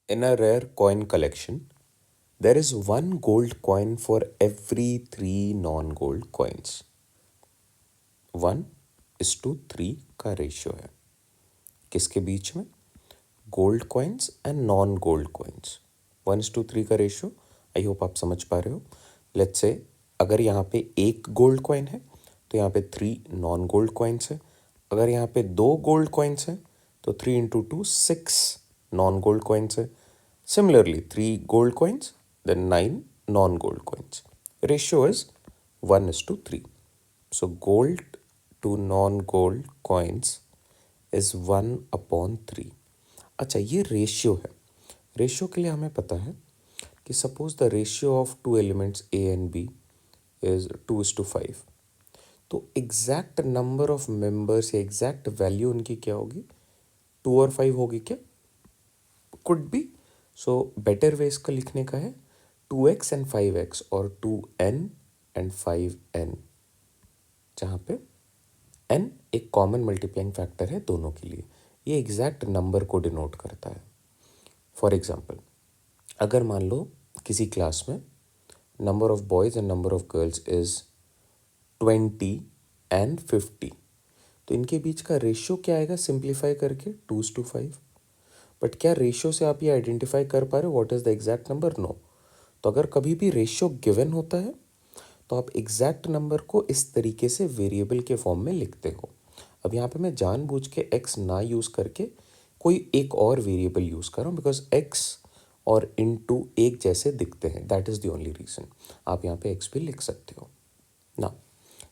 In a rare coin collection, there is one gold coin for every three non-gold coins. 1:3 का ratio है किसके बीच में? Gold coins and non gold coins. 1:3 का ratio. I hope आप समझ पा रहे हो. लेट्स से अगर यहाँ पे एक गोल्ड कॉइन है तो यहाँ पे 3 नॉन गोल्ड कॉइन्स है. अगर यहाँ पे 2 गोल्ड कॉइन्स है तो 3 इंटू 2 6 नॉन गोल्ड कॉइन्स है. Similarly 3 gold coins then 9 non-gold coins. Ratio is 1:3. So gold to non-gold coins is 1/3. अच्छा, ये रेशियो है. रेशियो के लिए हमें पता है कि suppose the ratio of two elements A and B is 2:5. तो एग्जैक्ट नंबर ऑफ मेंबर्स या एग्जैक्ट वैल्यू उनकी क्या होगी? 2 और 5 होगी क्या? Could be. So better way इसका लिखने का है 2x एंड 5x और 2n एंड 5n, जहाँ पे n एक कॉमन मल्टीप्लाइंग फैक्टर है दोनों के लिए. ये एग्जैक्ट नंबर को डिनोट करता है. फॉर एग्जाम्पल, अगर मान लो किसी क्लास में number of boys and number of girls is 20 and 50, तो इनके बीच का रेशियो क्या आएगा सिंप्लीफाई करके? 2:5. बट क्या रेशियो से आप ये आइडेंटिफाई कर पा रहे हो what is the exact number? No. तो अगर कभी भी रेशियो गिवन होता है तो आप एग्जैक्ट नंबर को इस तरीके से वेरिएबल के फॉर्म में लिखते हो. अब यहाँ पे मैं जानबूझ के x ना यूज़ करके कोई एक और वेरिएबल यूज़ कर रहा हूँ बिकॉज x और इंटू एक जैसे दिखते हैं. That is the only reason. आप यहाँ पे x भी लिख सकते हो. ना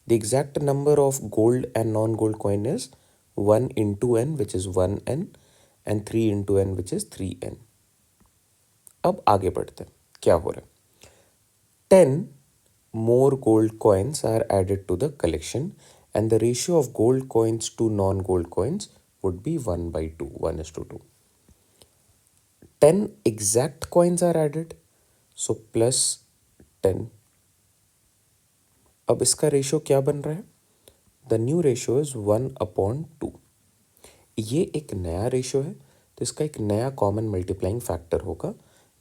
the exact number of gold and non gold coin is 1 into n which is 1n and 3 into n which is 3n. अब आगे बढ़ते हैं. क्या हो रहा है? 10 more gold coins are added to the collection and the ratio of gold coins to non-gold coins would be 1/2, 1:2. 10 exact coins are added, so plus 10. अब इसका रेशियो क्या बन रहा है? The new ratio is 1/2. ये एक नया रेशियो है तो इसका एक नया कॉमन मल्टीप्लाइंग फैक्टर होगा.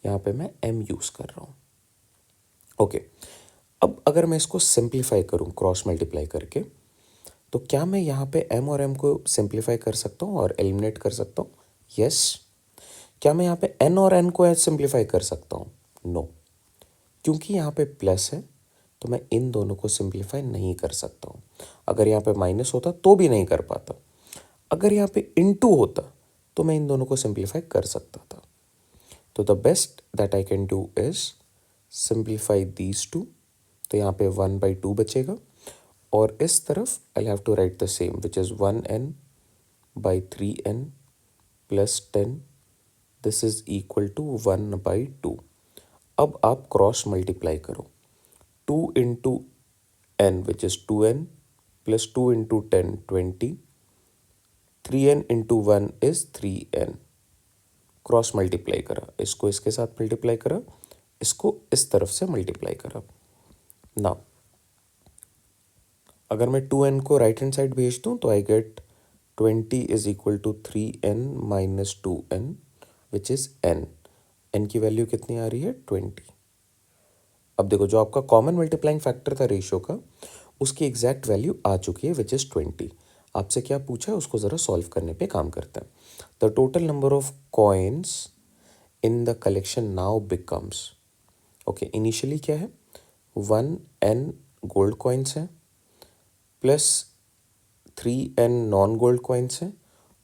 यहाँ पे मैं m यूज़ कर रहा हूँ. ओके. अब अगर मैं इसको सिंप्लीफाई करूं क्रॉस मल्टीप्लाई करके, तो क्या मैं यहाँ पे m और m को सिंप्लीफाई कर सकता हूँ और एलिमिनेट कर सकता हूँ? यस. क्या मैं यहाँ पे n और n को सिंप्लीफाई कर सकता हूँ? नो. क्योंकि यहाँ पे प्लस है तो मैं इन दोनों को सिंप्लीफाई नहीं कर सकता हूँ. अगर यहाँ पे माइनस होता तो भी नहीं कर पाता. अगर यहाँ पे इनटू होता तो मैं इन दोनों को सिंप्लीफाई कर सकता था. तो the best that I can do is simplify these two. तो यहाँ पे 1/2 बचेगा और इस तरफ I have to write the same which is 1n/3n plus 10. This is equal to 1/2. अब आप क्रॉस मल्टीप्लाई करो. 2 into n which is 2n plus 2 into 10 20. 3n into 1 is 3n. Cross multiply करा, इसको इसके साथ मल्टीप्लाई करा, इसको इस तरफ से मल्टीप्लाई करा. ना अगर मैं 2n को राइट हैंड साइड भेज दूँ तो I get 20 is equal to 3n minus 2n which is n. n की वैल्यू कितनी आ रही है? 20. अब देखो, जो आपका कॉमन मल्टीप्लाइंग फैक्टर था रेशियो का, उसकी एग्जैक्ट वैल्यू आ चुकी है विच इज़ 20. आपसे क्या पूछा है उसको ज़रा सॉल्व करने पे काम करते हैं. The total number of coins in the collection now becomes. Okay, initially क्या है? 1n गोल्ड कॉइन्स हैं plus 3n non gold coins हैं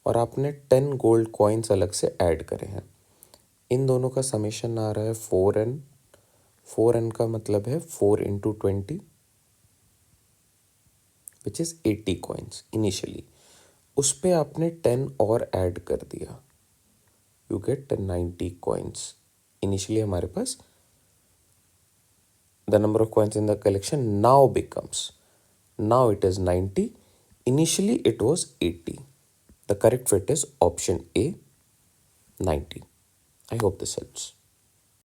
और आपने 10 गोल्ड कॉइन्स अलग से ऐड करे हैं. इन दोनों का समेशन आ रहा है 4n. 4n का मतलब है 4 into 20 which is 80 coins initially. उस पर आपने 10 और ऐड कर दिया, यू गेट 90 कॉइन्स. इनिशियली हमारे पास the number of coins in the collection now becomes, now it is 90. Initially it was 80. The correct fit is option A, 90. I hope this helps.